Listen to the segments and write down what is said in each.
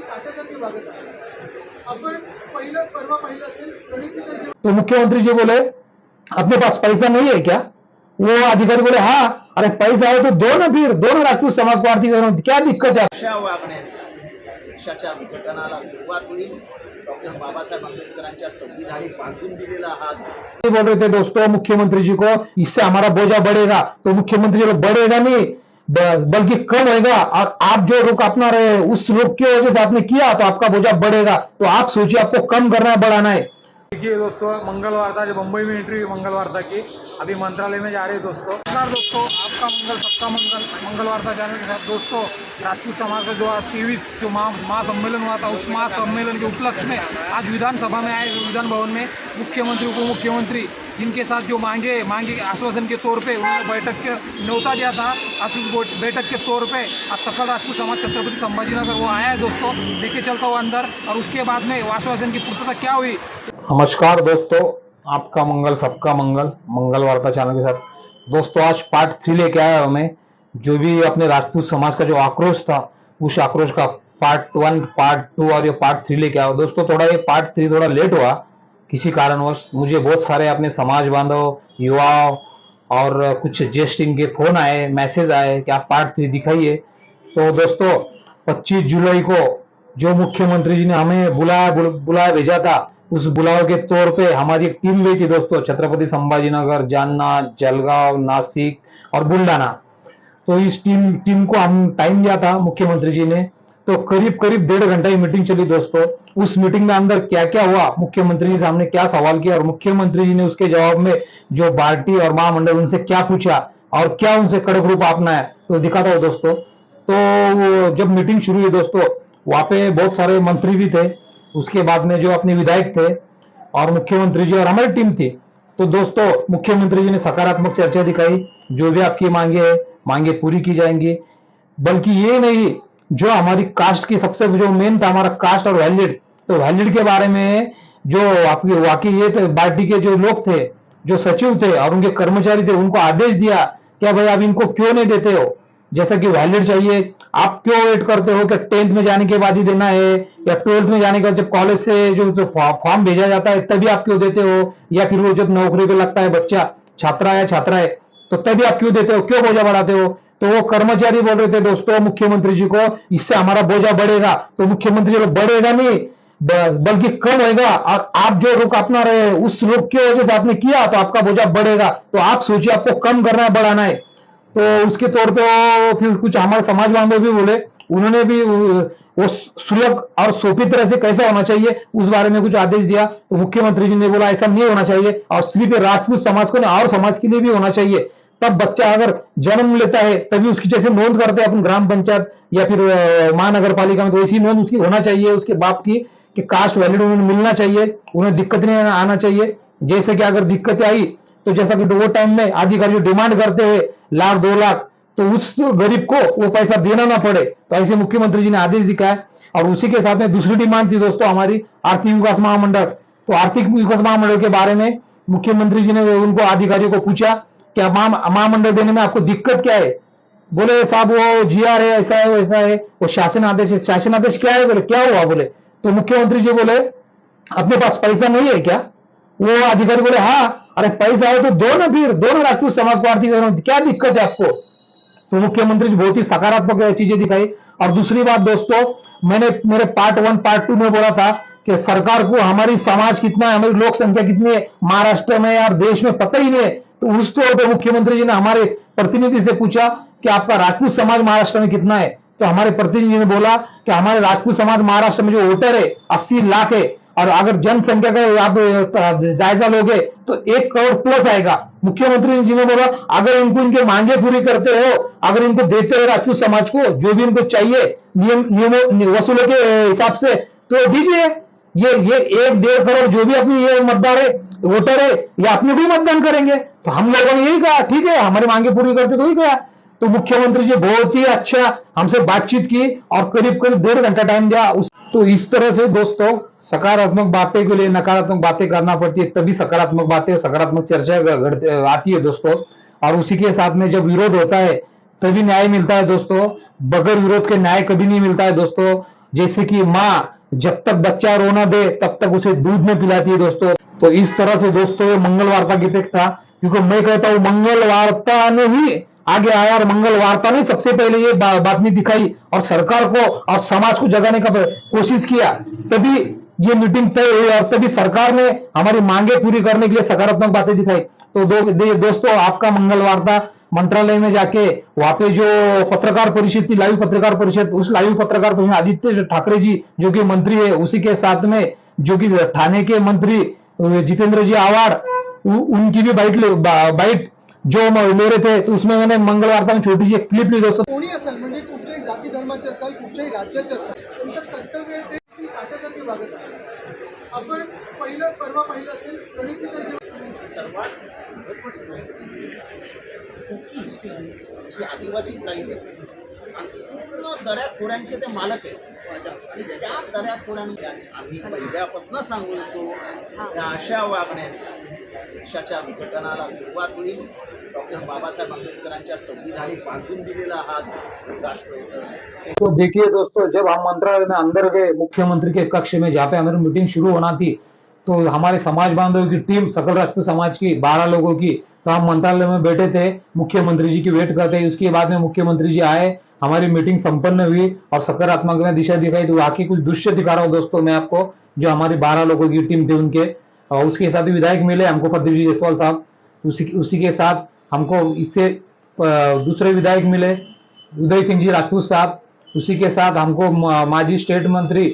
काट्यासारखी वागत आहे. आपण परवा पाहिलं असेल गणित तो मुख्यमंत्री जी बोले अपने पास पैसा नहीं है क्या? वो अधिकारी बोले हाँ, अरे पैसा है तो दो ना, फिर दो ना राजपूत समाज को आर्थिक करो, क्या दिक्कत है? अशा वागण्याचा देशाच्या विघटनाला सुरुवात होईल. डॉक्टर बाबासाहेब आंबेडकरांच्या संविधानी बांधून दिलेला हात बोल रहे थे दोस्तों मुख्यमंत्री जी को, इससे हमारा बोझा बढ़ेगा. तो मुख्यमंत्री जी बढ़ेगा नहीं बल्कि कम होगा. और आप जो रुख अपना रहे उस रुख की वजह से आपने किया तो आपका बोझा बढ़ेगा. तो आप सोचिए आपको कम करना है बढ़ाना है. देखिए दोस्तों, मंगलवार था जो मुंबई में एंट्री मंगलवार था कि अभी मंत्रालय में जा रहे हैं दोस्तों. नमस्कार दोस्तों, आपका मंगल सबका मंगल. मंगलवार था चैनल के साथ दोस्तों. राजपूत समाज का जो 23 जो महासम्मेलन हुआ था, उस महासम्मेलन के उपलक्ष्य में आज विधानसभा में आए, विधान भवन में मुख्यमंत्री उप मुख्यमंत्री जिनके साथ जो मांगे आश्वासन के तौर पे उन्होंने बैठक के न्योता दिया था. आज उस बैठक के तौर पे आज सकल राजपूत समाज छत्रपति संभाजीनगर वो आया है दोस्तों. लेके चलता हुआ अंदर और उसके बाद में आश्वासन की पूर्तता क्या हुई. नमस्कार दोस्तों, आपका मंगल सबका मंगल. मंगलवार्ता चैनल के साथ दोस्तों आज पार्ट 3 लेके आया हमें. जो भी अपने राजपूत समाज का जो आक्रोश था उस आक्रोश का पार्ट 1, पार्ट 2 और ये पार्ट 3 लेके आया दोस्तों. थोड़ा ये पार्ट 3 थोड़ा लेट हुआ किसी कारणवश. मुझे बहुत सारे अपने समाज बांधव, युवा और कुछ जेस्टिंग के फोन आए, मैसेज आए कि आप पार्ट 3 दिखाइए. तो दोस्तों 25 जुलाई को जो मुख्यमंत्री जी ने हमें बुलाया भेजा था, उस बुलाव के तौर पे हमारी एक टीम गई थी दोस्तों छत्रपति संभाजीनगर, जालना, जलगांव, नासिक और बुल्डाना. तो इस टीम को हम टाइम दिया था मुख्यमंत्री जी ने. तो करीब 1.5 घंटा की मीटिंग चली दोस्तों. उस मीटिंग में अंदर क्या क्या हुआ, मुख्यमंत्री जी सामने क्या सवाल किया और मुख्यमंत्री जी ने उसके जवाब में जो पार्टी और महामंडल उनसे क्या पूछा और क्या उनसे कड़क रूप अपनाया, तो दिखाता हूं दोस्तों. तो जब मीटिंग शुरू हुई दोस्तों, वहां पे बहुत सारे मंत्री भी थे, उसके बाद में जो अपने विधायक थे और मुख्यमंत्री जी और हमारी टीम थी. तो दोस्तों मुख्यमंत्री जी ने सकारात्मक चर्चा दिखाई. जो भी आपकी मांगे पूरी की जाएंगी. बल्कि ये नहीं, जो हमारी कास्ट की सबसे जो मेन था हमारा कास्ट और वैलिड, तो वैलिड के बारे में जो आपकी वाकई ये थे, पार्टी के जो लोग थे, जो सचिव थे और उनके कर्मचारी थे, उनको आदेश दिया क्या भाई आप इनको क्यों नहीं देते हो. जैसा कि वैलिड चाहिए, आप क्यों वेट करते हो कि 10th में जाने के बाद ही देना है या 12th में जाने के बाद जब कॉलेज से जो फॉर्म भेजा जाता है तभी आप क्यों देते हो, या फिर वो जब नौकरी पे लगता है बच्चा, छात्रा है तो तभी आप क्यों देते हो, क्यों बोझा बढ़ाते हो. तो वो कर्मचारी बोल रहे थे दोस्तों मुख्यमंत्री जी को, इससे हमारा बोझा बढ़ेगा. तो मुख्यमंत्री जी बढ़ेगा नहीं बल्कि कम होगा. और आप जो रुख अपना रहे उस रुख की वजह से आपने किया तो आपका बोझा बढ़ेगा. तो आप सोचिए आपको कम करना है बढ़ाना है. तो उसके तौर पे फिर कुछ हमारे समाज बांधव भी बोले, उन्होंने भी वो सुलभ और सोपी तरह से कैसा होना चाहिए उस बारे में कुछ आदेश दिया. तो मुख्यमंत्री जी ने बोला ऐसा नहीं होना चाहिए और सिर्फ राजपूत समाज को नहीं और समाज के लिए भी होना चाहिए. तब बच्चा अगर जन्म लेता है तभी उसकी जैसे नोंद करते हैं अपन ग्राम पंचायत या फिर महानगर पालिका में, तो ऐसी नोंद उसकी होना चाहिए उसके बाप की कि कास्ट वैलिड उन्हें मिलना चाहिए, उन्हें दिक्कत नहीं आना चाहिए. जैसे कि अगर दिक्कतें आई तो जैसा कि वो टाइम में अधिकारी डिमांड करते हैं 1,00,000 2,00,000, तो उस गरीब को वो पैसा देना ना पड़े. तो ऐसे मुख्यमंत्री जी ने आदेश दिखाया. और उसी के साथ में दूसरी डिमांड थी दोस्तों हमारी आर्थिक विकास महामंडल. तो आर्थिक विकास महामंडल के बारे में मुख्यमंत्री जी ने उनको अधिकारियों को पूछा कि महामंडल देने में आपको दिक्कत क्या है. बोले साहब वो जीआर है, ऐसा है वैसा है, वो शासन आदेश है. शासन आदेश क्या है, बोले क्या हुआ, बोले. तो मुख्यमंत्री जी बोले अपने पास पैसा नहीं है क्या. वो अधिकारी बोले हाँ, अरे पैसा है तो दो ना, फिर दो ना राजपूत समाज को आर्थिक करो, क्या दिक्कत है आपको. तो मुख्यमंत्री जी बहुत ही सकारात्मक चीजें दिखाई. और दूसरी बात दोस्तों, मैंने मेरे पार्ट 1 पार्ट 2 में बोला था कि सरकार को हमारी समाज कितना है, हमारी लोक संख्या कितनी है महाराष्ट्र में और देश में पता ही नहीं है. तो उस तौर पर मुख्यमंत्री जी ने हमारे प्रतिनिधि से पूछा कि आपका राजपूत समाज महाराष्ट्र में कितना है. तो हमारे प्रतिनिधि ने बोला कि हमारे राजपूत समाज महाराष्ट्र में जो वोटर है 80 लाख है, और अगर जनसंख्या का आप जायजा लोगे तो 1 करोड़ प्लस आएगा. मुख्यमंत्री जी ने बोला अगर इनको इनके मांगे पूरी करते हो, अगर इनको देते हो राजपूत समाज को जो भी इनको चाहिए नियमों वसूलों के हिसाब से, तो दीजिए. ये 1-1.5 करोड़ जो भी अपनी ये मतदार है, वोटर है, ये अपने भी मतदान करेंगे. तो हम लोगों ने यही कहा ठीक है हमारी मांगे पूरी करते तो ही गया. तो मुख्यमंत्री जी बहुत ही अच्छा हमसे बातचीत की और करीब 1.5 घंटा टाइम दिया. तो इस तरह से दोस्तों सकारात्मक बातें के लिए नकारात्मक बातें करना पड़ती है, तभी सकारात्मक बातें सकारात्मक चर्चा आती है दोस्तों. और उसी के साथ में जब विरोध होता है तभी न्याय मिलता है दोस्तों. बगैर विरोध के न्याय कभी नहीं मिलता है दोस्तों. जैसे कि माँ जब तक बच्चा रोना दे तब तक उसे दूध नहीं पिलाती है दोस्तों। तो इस तरह से दोस्तों ये मंगल वार्ता की टेक था, क्योंकि मैं कहता हूं मंगल वार्ता ने ही आगे आया और मंगल वार्ता ने सबसे पहले ये बातमी दिखाई और सरकार को और समाज को जगाने का कोशिश किया, तभी ये मीटिंग तय हुई और तभी सरकार ने हमारी मांगे पूरी करने के लिए सकारात्मक बातें दिखाई। तो दोस्तों आपका मंगल वार्ता मंत्रालय में जाके वहां पे जो पत्रकार परिषद थी, लाइव पत्रकार परिषद, उस लाइव पत्रकार परिषद आदित्य ठाकरे जी जो कि मंत्री है, उसी के साथ में जो कि ठाणे के मंत्री जितेंद्र जी आवाड़, उनकी भी बाइट जो ले रहे थे, तो उसमें मैंने मंगल वार्ता में छोटी सी एक क्लिप ली दोस्तों। कोणी असेल म्हणजे कुठच्याही जाती धर्माचे असेल, कुठच्याही राज्याचे असेल, तुमचं कर्तव्य आहे ते काट्यासारखे वागत आहे. आपण परवा पाहिलं असेल गणित सर्वात महत्त्वाची गोष्ट कुकीज ही आदिवासी ट्राईब आहे आणि पूर्ण दऱ्याखोऱ्यांचे ते मालक आहेत आणि त्या दऱ्याखोऱ्यांनी आम्ही पहिल्यापासून सांगू येतो त्या अशा वागण्याने देशाच्या विघटनाला सुरुवात होईल. डॉक्टर बाबासाहेब आंबेडकरांच्या संविधानिक बांधून दिलेला हा राष्ट्र होता. तो देखिए दोस्तों, जब हम मंत्रालय में अंदर गए मुख्यमंत्री के कक्ष में जहाँ पे हमारी मीटिंग शुरू होना थी, तो हमारे समाज बांधवों की टीम सकल राजपूत समाज की 12 लोगों की, तो हम मंत्रालय में बैठे थे, मुख्यमंत्री जी की वेट करते. उसके बाद में मुख्यमंत्री जी आए, हमारी मीटिंग संपन्न हुई और सकारात्मक दिशा दिखाई. तो आके कुछ दृश्य दिखा रहा हूँ दोस्तों मैं आपको, जो हमारी 12 लोगों की टीम थी उनके, और उसके साथ विधायक मिले हमको प्रदीप जी जायसवाल साहब, उसी के साथ हमको इससे दूसरे विधायक मिले उदय सिंह जी राजपूत साहब, उसी के साथ हमको माजी स्टेट मंत्री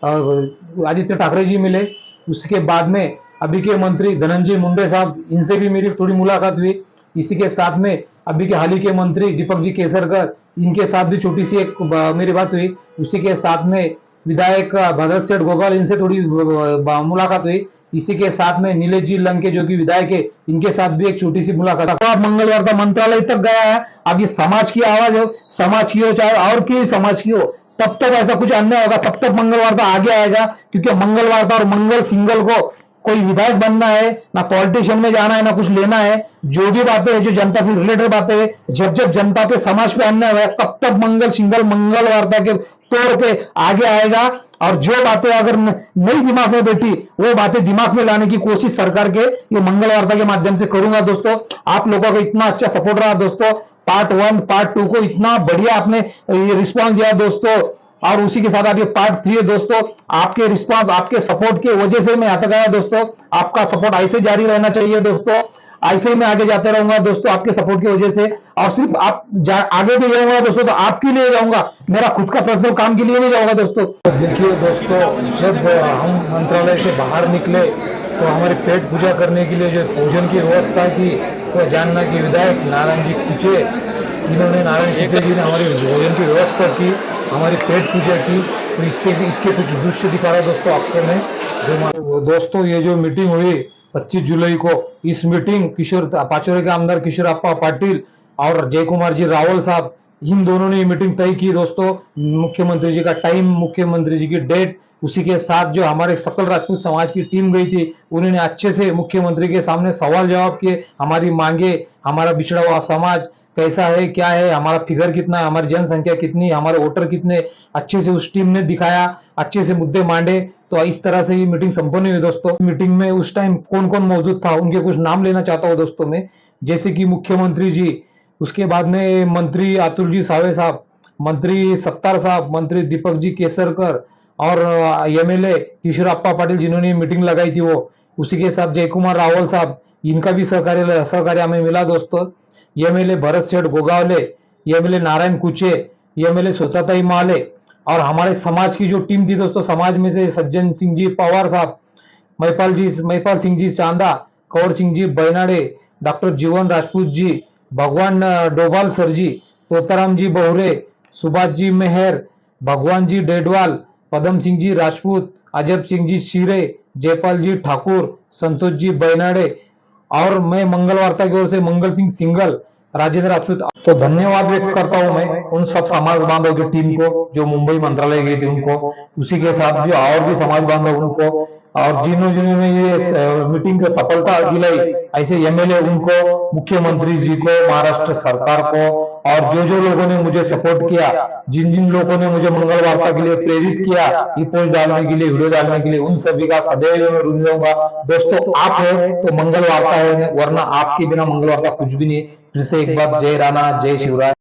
आदित्य ठाकरे जी मिले. उसके बाद में अभी के मंत्री धनंजय मुंडे साहब, इनसे भी मेरी थोड़ी मुलाकात हुई. इसी के साथ में अभी के हाल ही के मंत्री दीपक जी केसरकर, इनके साथ भी छोटी सी एक मेरी बात हुई. उसी के साथ में विधायक भगत सेठ गोगाल, इनसे थोड़ी मुलाकात हुई. इसी के साथ में नीलेश जी लंके जो कि विधायक है, इनके साथ भी एक छोटी सी मुलाकात. अब मंगलवार का मंत्रालय तक गया है. अब ये समाज की आवाज हो, समाज की हो चाहे और की समाज की हो, तब तक ऐसा कुछ अन्याय होगा तब तक मंगलवार का आगे आएगा. क्योंकि मंगलवार का और मंगल सिंगल को कोई विधायक बनना है ना, पॉलिटिशियन में जाना है ना कुछ लेना है. जो भी बातें है, जो जनता से रिलेटेड बातें है, जब जब जनता पे समाज पे अन्याय हुआ तब तक मंगल सिंगल मंगल वार्ता के तौर पे आगे आएगा. और जो बातें अगर नई दिमाग में बैठी, वो बातें दिमाग में लाने की कोशिश सरकार के ये मंगल वार्ता के माध्यम से करूंगा दोस्तों. आप लोगों का इतना अच्छा सपोर्ट रहा दोस्तों, पार्ट 1 पार्ट 2 को इतना बढ़िया आपने ये रिस्पॉन्स दिया दोस्तों, और उसी के साथ आप ये पार्ट 3 है दोस्तों. आपके रिस्पांस, आपके सपोर्ट की वजह से मैं यहाँ तक आया दोस्तों. आपका सपोर्ट ऐसे जारी रहना चाहिए दोस्तों, ऐसे ही मैं आगे जाते रहूंगा दोस्तों आपके सपोर्ट की वजह से. और सिर्फ आप आगे भी जाऊंगा दोस्तों तो आपके लिए जाऊंगा, मेरा खुद का पर्सनल काम के लिए नहीं जाऊंगा दोस्तों. देखिए दोस्तों, जब हम मंत्रालय से बाहर निकले तो हमारी पेट पूजा करने के लिए जो भोजन की व्यवस्था की, तो जानना कि विधायक नारायण जी कुचे, इन्होंने नारायण कुचे जी ने हमारी भोजन की व्यवस्था की, हमारी पेट पूजा की. तो इसके कुछ दृश्य दिखा रहा दोस्तों आपको मैं. दोस्तों ये जो मीटिंग हुई 25 जुलाई को, इस मीटिंग पाचोरे के आमदार किशोरप्पा पाटिल और जय कुमार जी रावल साहब, इन दोनों ने ये मीटिंग तय की दोस्तों. मुख्यमंत्री जी का टाइम, मुख्यमंत्री जी की डेट, उसी के साथ जो हमारे सकल राजपूत समाज की टीम गई थी, उन्होंने अच्छे से मुख्यमंत्री के सामने सवाल जवाब किए. हमारी मांगे, हमारा बिछड़ा हुआ समाज कैसा है, क्या है, हमारा फिगर कितना है, हमारी जनसंख्या कितनी, हमारे वोटर कितने, अच्छे से उस टीम ने दिखाया, अच्छे से मुद्दे मांडे. तो इस तरह से ये मीटिंग संपन्न हुई दोस्तों. मीटिंग में उस टाइम कौन कौन मौजूद था, उनके कुछ नाम लेना चाहता हूँ दोस्तों मैं. जैसे कि मुख्यमंत्री जी, उसके बाद में मंत्री अतुल जी सावे साहब, मंत्री सत्तार साहब, मंत्री दीपक जी केसरकर और एमएलए किशोरप्पा पाटिल जिन्होंने मीटिंग लगाई थी वो. उसी के साथ जय कुमार रावल साहब, इनका भी सहकार्य हमें मिला दोस्तों. एमएलए भरत सेठ गोगावले, एमएलए नारायण कुचे, एमएलए स्वतःताई माले, और हमारे समाज की जो टीम थी दोस्तों, समाज में से सज्जन सिंह जी पवार साहब, महिपाल सिंह जी चांदा, कंवर सिंह जी बैनाडे, डॉक्टर जीवन राजपूत जी, भगवान डोभाल सर जी, तोताराम जी बहुरे, सुभाष जी मेहर, भगवान जी डेडवाल, पदम सिंह जी राजपूत, अजब सिंह जी शिरे, जयपाल जी ठाकुर, संतोष जी बैनाडे, और मैं मंगल वार्ता की ओर से मंगल सिंह सिंगल, राजेंद्र राजपूत. तो धन्यवाद व्यक्त करता हूं मैं उन सब समाज बांधव की टीम को जो मुंबई मंत्रालय गई थी उनको, उसी के साथ जो और भी समाज बांधव उनको, और जिन्होंने ये मीटिंग को सफलता दिलाई, ऐसे एमएलए उनको, मुख्यमंत्री जी को, महाराष्ट्र सरकार को, और जो जो लोगों ने मुझे सपोर्ट किया, जिन जिन लोगों ने मुझे मंगल वार्ता के लिए प्रेरित किया, ये पोस्ट डालने के लिए, वीडियो डालने के लिए, उन सभी का सदैव मैं ऋणी रहूंगा। दोस्तों आप है तो मंगल वार्ता है, वरना आपके बिना मंगल वार्ता कुछ भी नहीं। फिर से एक बार जय राणा, जय शिवराय।